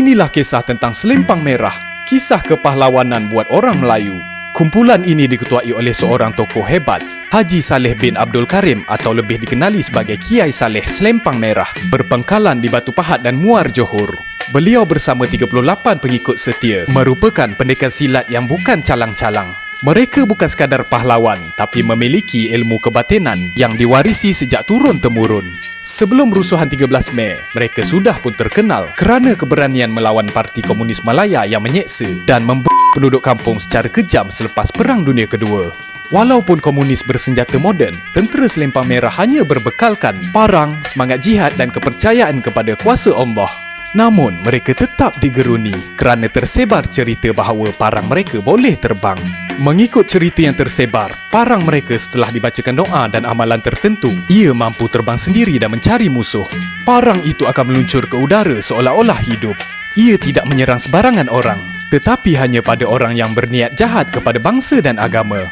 Inilah kisah tentang Selempang Merah, kisah kepahlawanan buat orang Melayu. Kumpulan ini diketuai oleh seorang tokoh hebat, Haji Saleh bin Abdul Karim atau lebih dikenali sebagai Kiai Saleh Selempang Merah, berpangkalan di Batu Pahat dan Muar Johor. Beliau bersama 38 pengikut setia merupakan pendekar silat yang bukan calang-calang. Mereka bukan sekadar pahlawan tapi memiliki ilmu kebatinan yang diwarisi sejak turun-temurun. Sebelum rusuhan 13 Mei, mereka sudah pun terkenal kerana keberanian melawan Parti Komunis Malaya yang menyeksa dan membunuh penduduk kampung secara kejam selepas Perang Dunia Kedua. Walaupun komunis bersenjata moden, tentera Selempang Merah hanya berbekalkan parang, semangat jihad dan kepercayaan kepada kuasa Allah. Namun, mereka tetap digeruni kerana tersebar cerita bahawa parang mereka boleh terbang. Mengikut cerita yang tersebar, parang mereka setelah dibacakan doa dan amalan tertentu, ia mampu terbang sendiri dan mencari musuh. Parang itu akan meluncur ke udara seolah-olah hidup. Ia tidak menyerang sebarangan orang, tetapi hanya pada orang yang berniat jahat kepada bangsa dan agama.